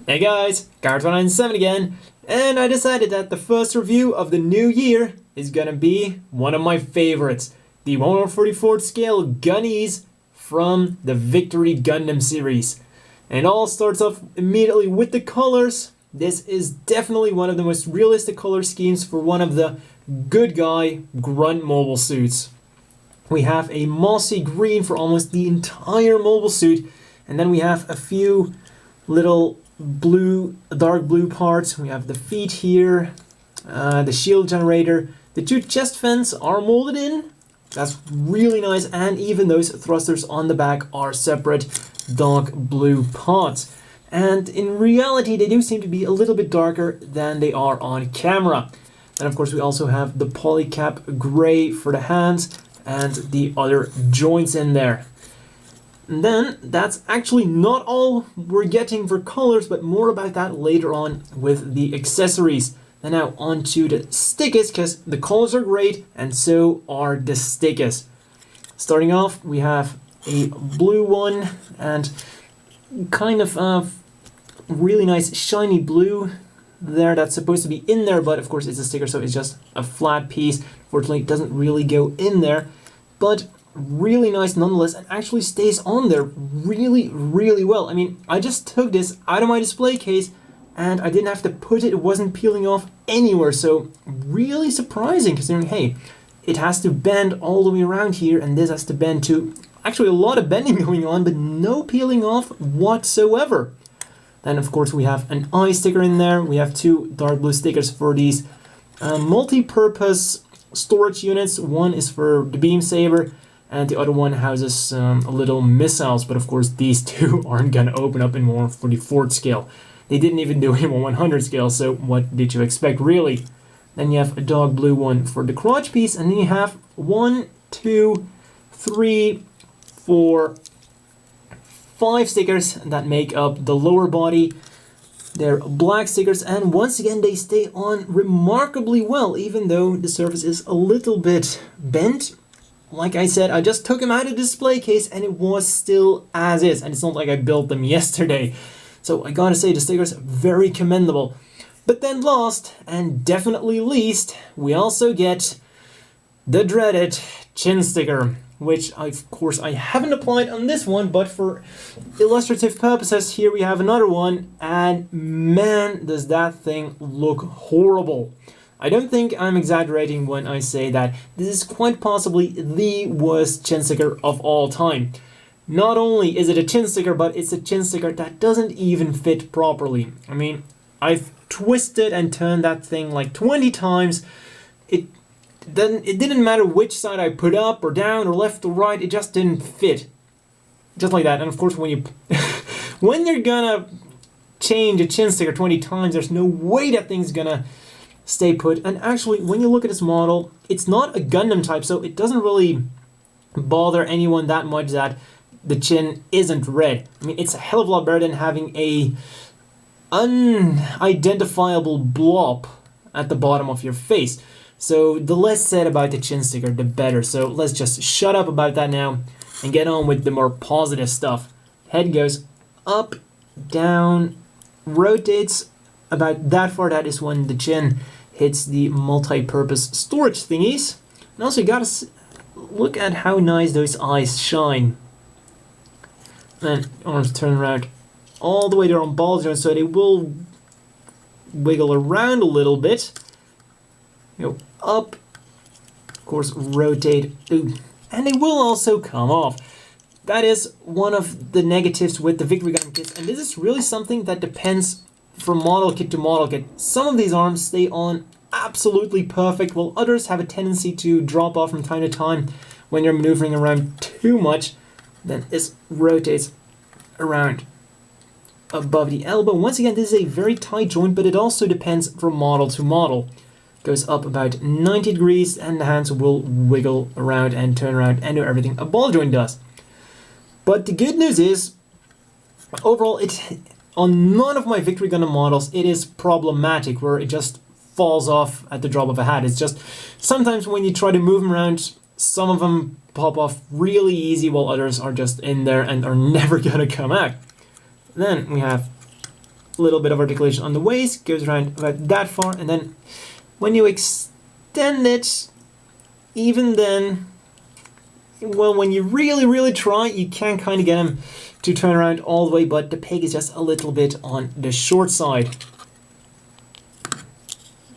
Hey guys, Card197 again, and I decided that the first review of the new year is gonna be one of my favorites, the 144th scale Gunnies from the Victory Gundam series. And it all starts off immediately with the colors. This is definitely one of the most realistic color schemes for one of the good guy grunt mobile suits. We have a mossy green for almost the entire mobile suit, and then we have a few little dark blue parts. We have the feet here, the shield generator. The two chest vents are molded in. That's really nice, and even those thrusters on the back are separate dark blue parts. And in reality, they do seem to be a little bit darker than they are on camera. And of course, we also have the polycap gray for the hands and the other joints in there. And then, that's actually not all we're getting for colors, but more about that later on with the accessories. And now on to the stickers, because the colors are great, and so are the stickers. Starting off, we have a blue one, and kind of really nice shiny blue there that's supposed to be in there, but of course it's a sticker, so it's just a flat piece. Fortunately, it doesn't really go in there, but really nice nonetheless, and actually stays on there really well. I mean, I just took this out of my display case and I didn't have to put it wasn't peeling off anywhere, so really surprising considering, hey, it has to bend all the way around here and this has to bend too. Actually a lot of bending going on, but no peeling off whatsoever. Then of course we have an eye sticker in there. We have two dark blue stickers for these multi-purpose storage units. One is for the beam saber, and the other one houses little missiles, but of course these two aren't gonna open up in 144th scale. They didn't even do it in 100 scale, so what did you expect really? Then you have a dark blue one for the crotch piece, and then you have 1, 2, 3, 4, 5 stickers that make up the lower body. They're black stickers, and once again they stay on remarkably well, even though the surface is a little bit bent. Like I said, I just took them out of the display case and it was still as is, and it's not like I built them yesterday. So I gotta say, the stickers are very commendable. But then last, and definitely least, we also get the dreaded chin sticker, which of course I haven't applied on this one, but for illustrative purposes, here we have another one, and man, does that thing look horrible. I don't think I'm exaggerating when I say that this is quite possibly the worst chin sticker of all time. Not only is it a chin sticker, but it's a chin sticker that doesn't even fit properly. I mean, I've twisted and turned that thing like 20 times. It didn't matter which side I put up or down or left or right, it just didn't fit. Just like that. And of course when you when you're gonna change a chin sticker 20 times, there's no way that thing's gonna stay put. And actually, when you look at this model, it's not a Gundam type, so it doesn't really bother anyone that much that the chin isn't red. I mean, it's a hell of a lot better than having a unidentifiable blob at the bottom of your face. So the less said about the chin sticker, the better. So let's just shut up about that now and get on with the more positive stuff. Head goes up, down, rotates about that far. That is when the chin hits the multi-purpose storage thingies. And also you gotta look at how nice those eyes shine. And arms turn around all the way there on ball joints, so they will wiggle around a little bit. Go up, of course rotate, and they will also come off. That is one of the negatives with the Victory Gundam kits, and this is really something that depends from model kit to model kit. Some of these arms stay on absolutely perfect, while others have a tendency to drop off from time to time when you're maneuvering around too much. Then this rotates around above the elbow. Once again, this is a very tight joint, but it also depends from model to model. Goes up about 90 degrees, and the hands will wiggle around and turn around and do everything a ball joint does. But the good news is, overall, on none of my Victory Gundam models, it is problematic where it just falls off at the drop of a hat. It's just sometimes when you try to move them around, some of them pop off really easy, while others are just in there and are never gonna come out. Then we have a little bit of articulation on the waist, goes around about that far, and then when you extend it, even then, well, when you really try, you can kind of get him to turn around all the way, but the peg is just a little bit on the short side.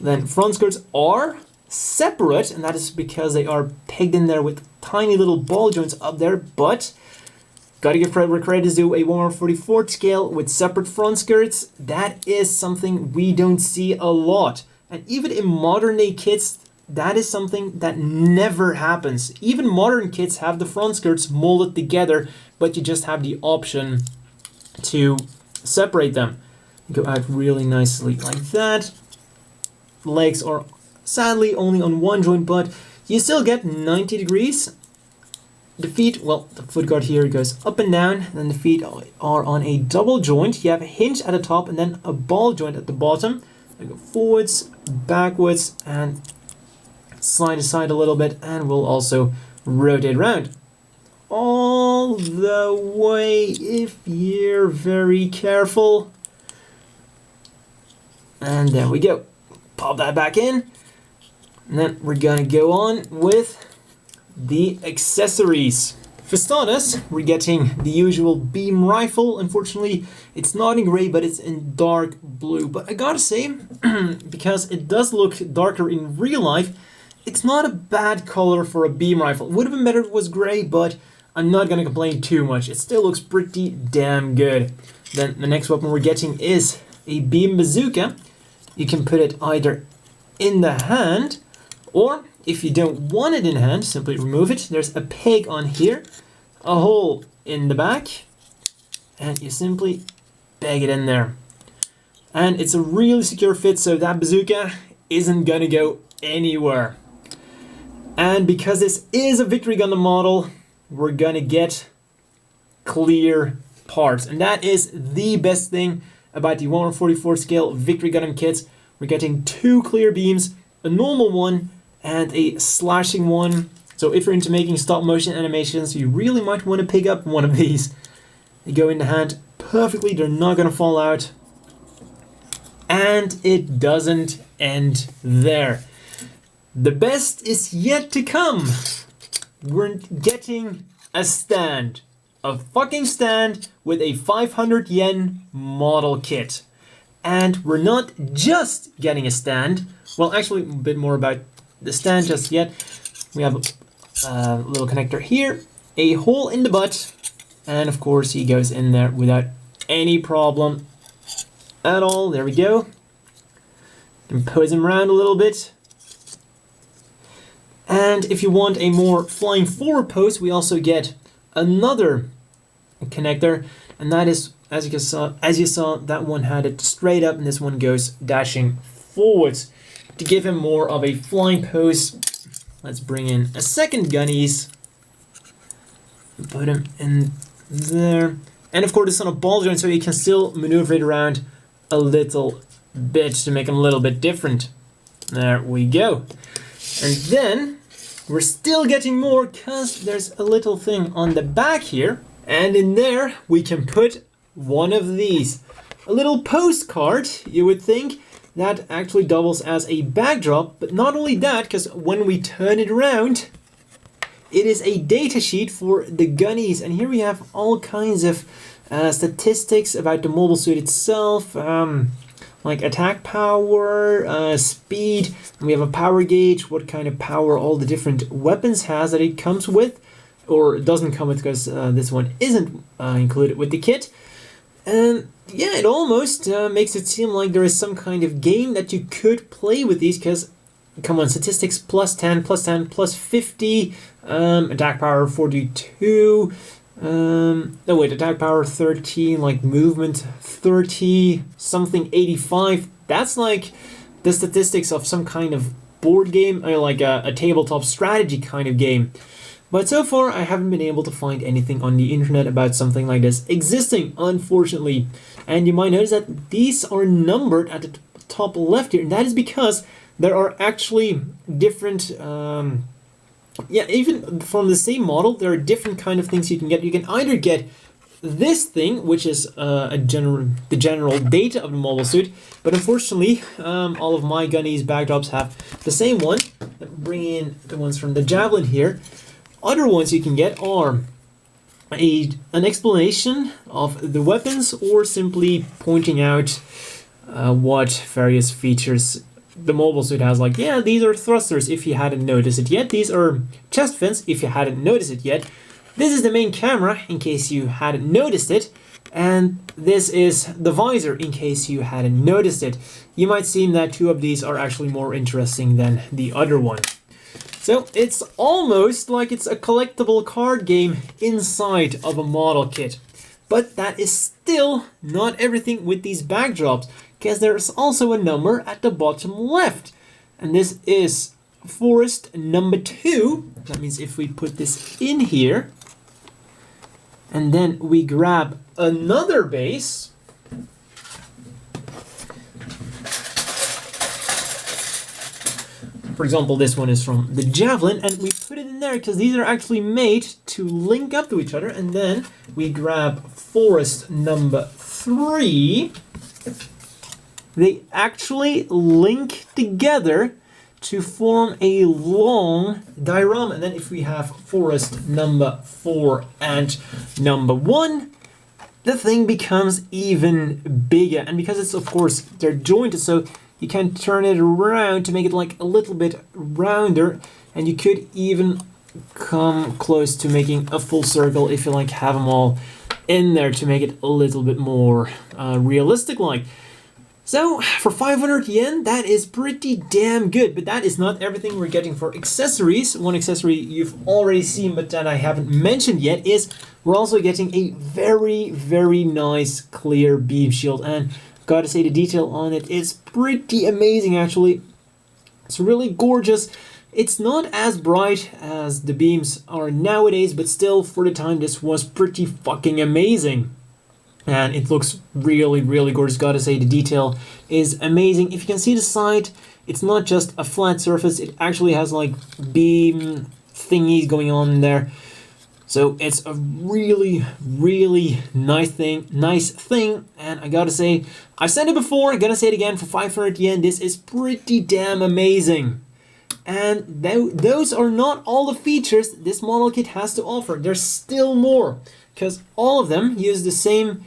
Then front skirts are separate, and that is because they are pegged in there with tiny little ball joints up there, but gotta give credit where credit is due. A 1/44 scale with separate front skirts, that is something we don't see a lot. And even in modern day kits, that is something that never happens. Even modern kits have the front skirts molded together, but you just have the option to separate them. Go out really nicely like that. Legs are sadly only on one joint, but you still get 90 degrees. The feet, well, the foot guard here goes up and down, and the feet are on a double joint. You have a hinge at the top and then a ball joint at the bottom. I go forwards, backwards, and slide aside a little bit, and we'll also rotate around. All the way, if you're very careful. And there we go. Pop that back in. And then we're gonna go on with the accessories. For starters, we're getting the usual beam rifle. Unfortunately, it's not in gray, but it's in dark blue. But I gotta say, because it does look darker in real life, it's not a bad color for a beam rifle. It would have been better if it was gray, but I'm not gonna complain too much. It still looks pretty damn good. Then the next weapon we're getting is a beam bazooka. You can put it either in the hand, or if you don't want it in hand, simply remove it. There's a peg on here, a hole in the back, and you simply peg it in there. And it's a really secure fit, so that bazooka isn't gonna go anywhere. And because this is a Victory Gundam model, we're gonna get clear parts. And that is the best thing about the 1/44 scale Victory Gundam kits. We're getting two clear beams, a normal one, and a slashing one. So if you're into making stop motion animations, you really might want to pick up one of these. They go in the hand perfectly, they're not going to fall out. And it doesn't end there. The best is yet to come. We're getting a stand. A fucking stand with a 500 yen model kit. And we're not just getting a stand. Well, actually, a bit more about the stand just yet. We have a little connector here, a hole in the butt, and of course he goes in there without any problem at all. There we go. And pose him around a little bit. And if you want a more flying forward pose, we also get another connector, and that is, as you saw, that one had it straight up, and this one goes dashing forwards to give him more of a flying pose. Let's bring in a second gunnies, put him in there, and of course it's on a ball joint, so you can still maneuver it around a little bit to make him a little bit different. There we go. And then we're still getting more, because there's a little thing on the back here, and in there we can put one of these. A little postcard, you would think, that actually doubles as a backdrop, but not only that, because when we turn it around, it is a data sheet for the gunnies, and here we have all kinds of statistics about the mobile suit itself, like attack power, speed, and we have a power gauge, what kind of power all the different weapons has that it comes with, or doesn't come with, because this one isn't included with the kit. And yeah, it almost makes it seem like there is some kind of game that you could play with these, because, come on, statistics plus 10, plus 10, plus 50, attack power 42, no wait, attack power 13, like movement 30, something 85, that's like the statistics of some kind of board game, or like a tabletop strategy kind of game. But so far, I haven't been able to find anything on the internet about something like this existing, unfortunately. And you might notice that these are numbered at the top left here, and that is because there are actually different, even from the same model, there are different kind of things you can get. You can either get this thing, which is the general data of the mobile suit, but unfortunately, all of my gunnies backdrops have the same one. Bring in the ones from the Javelin here. Other ones you can get are an explanation of the weapons, or simply pointing out what various features the mobile suit has. Like, yeah, these are thrusters if you hadn't noticed it yet. These are chest vents if you hadn't noticed it yet. This is the main camera in case you hadn't noticed it. And this is the visor in case you hadn't noticed it. You might seem that two of these are actually more interesting than the other one. So it's almost like it's a collectible card game inside of a model kit. But that is still not everything with these backdrops, because there's also a number at the bottom left. And this is forest number 2. That means if we put this in here, and then we grab another base, for example, this one is from the Javelin, and we put it in there because these are actually made to link up to each other. And then we grab forest number 3. They actually link together to form a long diorama. And then if we have forest number 4 and number 1, the thing becomes even bigger. And because it's, of course, they're jointed, so you can turn it around to make it like a little bit rounder, and you could even come close to making a full circle if you like have them all in there to make it a little bit more realistic like. So for 500 yen, that is pretty damn good, but that is not everything we're getting for accessories. One accessory you've already seen but that I haven't mentioned yet is we're also getting a very, very nice clear beam shield, and gotta say the detail on it is pretty amazing actually. It's really gorgeous. It's not as bright as the beams are nowadays, but still for the time this was pretty fucking amazing. And it looks really, really gorgeous. Gotta say the detail is amazing. If you can see the side, it's not just a flat surface, it actually has like beam thingies going on in there. So it's a really, really nice thing, and I gotta say, I've said it before, I'm gonna say it again, for 500 yen, this is pretty damn amazing. And those are not all the features this model kit has to offer. There's still more, because all of them use the same,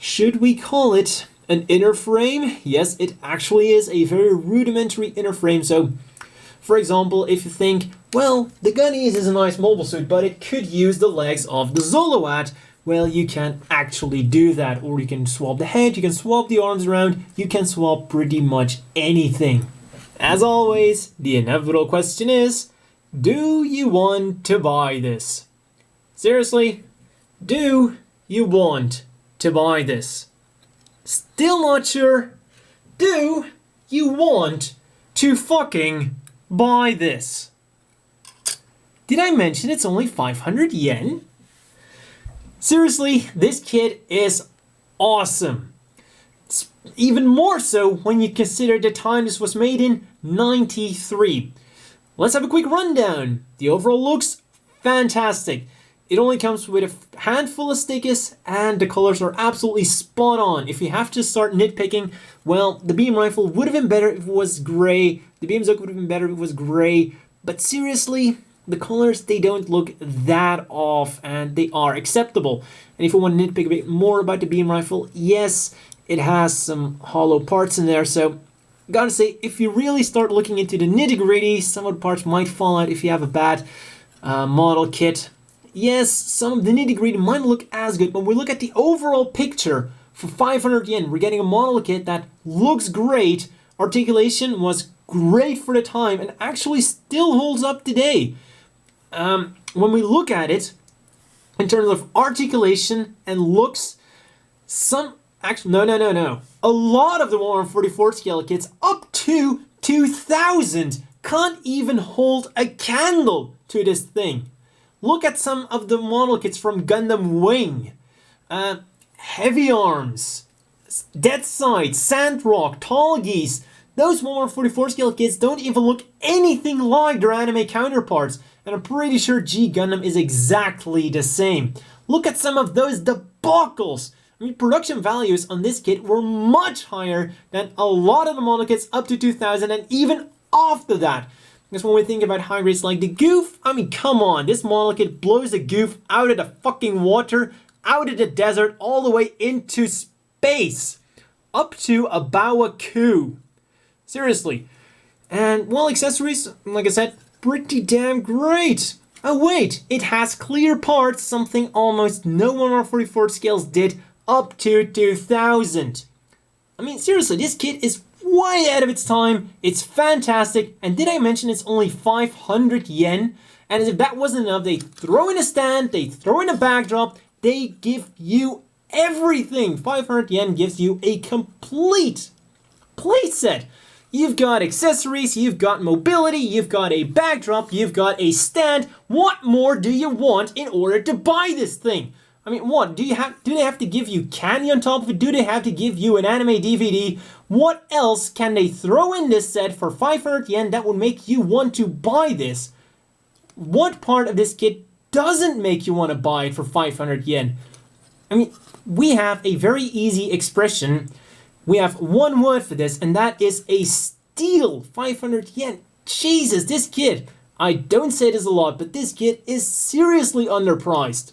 should we call it an inner frame? Yes, it actually is a very rudimentary inner frame. So, for example, if you think, well, the Gunnies is a nice mobile suit, but it could use the legs of the Zoloat, well, you can actually do that. Or you can swap the head, you can swap the arms around, you can swap pretty much anything. As always, the inevitable question is, do you want to buy this? Seriously, do you want to buy this? Still not sure? Do you want to fucking buy this? Did I mention it's only 500 yen? Seriously, this kit is awesome. It's even more so when you consider the time this was made in, 93. Let's have a quick rundown. The overall looks fantastic. It only comes with a handful of stickers and the colors are absolutely spot on. If you have to start nitpicking, well, the beam rifle would have been better if it was gray. The Bazooka would have been better if it was gray. But seriously, the colors, they don't look that off and they are acceptable. And if you want to nitpick a bit more about the beam rifle, yes, it has some hollow parts in there. So, gotta say, if you really start looking into the nitty-gritty, some of the parts might fall out if you have a bad model kit. Yes, some of the nitty-gritty might look as good, but when we look at the overall picture, for 500 yen, we're getting a model kit that looks great. Articulation was great for the time and actually still holds up today. When we look at it, in terms of articulation and looks, no. A lot of the 144 scale kits up to 2000 can't even hold a candle to this thing. Look at some of the model kits from Gundam Wing, Heavy Arms, Dead Side, Sandrock, Tall Geese. Those 144 scale kits don't even look anything like their anime counterparts, and I'm pretty sure G Gundam is exactly the same. look at some of those debacles. I mean, production values on this kit were much higher than a lot of the model kits up to 2000 and even after that. Because when we think about high grades like the Goof, I mean, come on, this model kit blows the Goof out of the fucking water, out of the desert, all the way into space. Up to a Bawaku. Seriously. And, well, accessories, like I said, pretty damn great. Oh wait, it has clear parts, something almost no 1/44 scales did up to 2000. I mean, seriously, this kit is way ahead of its time. It's fantastic. And did I mention it's only 500 yen? And as if that wasn't enough, they throw in a stand, they throw in a backdrop, they give you everything. 500 yen gives you a complete playset. You've got accessories, you've got mobility, you've got a backdrop, you've got a stand. What more do you want in order to buy this thing? I mean, what? Do they have to give you candy on top of it? Do they have to give you an anime DVD? What else can they throw in this set for 500 yen that would make you want to buy this? What part of this kit doesn't make you want to buy it for 500 yen? I mean, we have a very easy expression. We have one word for this, and that is a steal. 500 yen. Jesus, this kit. I don't say this a lot, but this kit is seriously underpriced.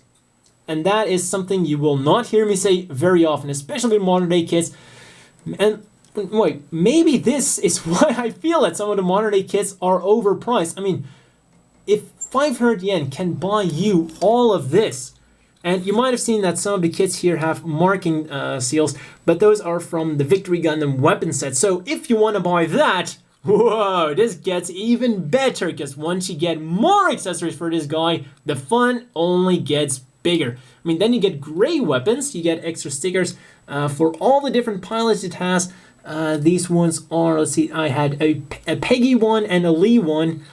And that is something you will not hear me say very often, especially modern day kits. And wait, maybe this is why I feel that some of the modern day kits are overpriced. I mean, if 500 yen can buy you all of this, and you might have seen that some of the kits here have marking seals, but those are from the Victory Gundam weapon set. So if you want to buy that, whoa, this gets even better, because once you get more accessories for this guy, the fun only gets bigger. I mean, then you get gray weapons, you get extra stickers for all the different pilots it has. These ones are, let's see, I had a Peggy one and a Lee one.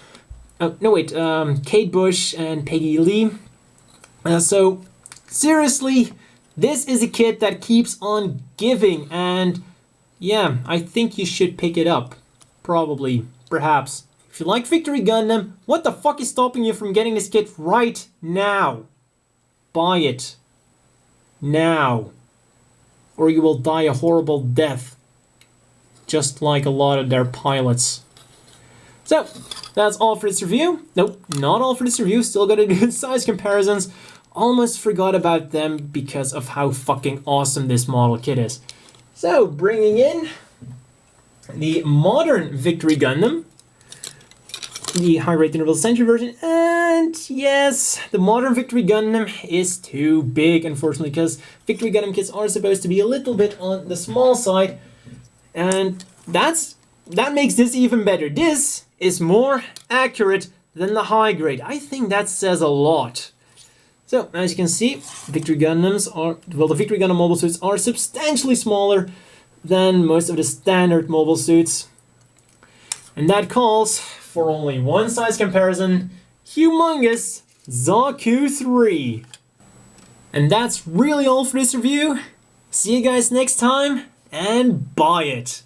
Kate Bush and Peggy Lee. So, seriously, this is a kit that keeps on giving, and yeah, I think you should pick it up. Probably, perhaps. If you like Victory Gundam, what the fuck is stopping you from getting this kit right now? Buy it. Now. Or you will die a horrible death. Just like a lot of their pilots. So, that's all for this review. Nope, not all for this review. Still gotta do size comparisons. Almost forgot about them because of how fucking awesome this model kit is. So, bringing in the modern Victory Gundam, the high-rate interval century version, and yes, the modern Victory Gundam is too big, unfortunately, because Victory Gundam kits are supposed to be a little bit on the small side, and that makes this even better. This is more accurate than the high grade. I think that says a lot. So, as you can see, Victory Gundams are, well, the Victory Gundam mobile suits are substantially smaller than most of the standard mobile suits. And that calls for only one size comparison, humongous Zaku 3. And that's really all for this review. See you guys next time, and buy it!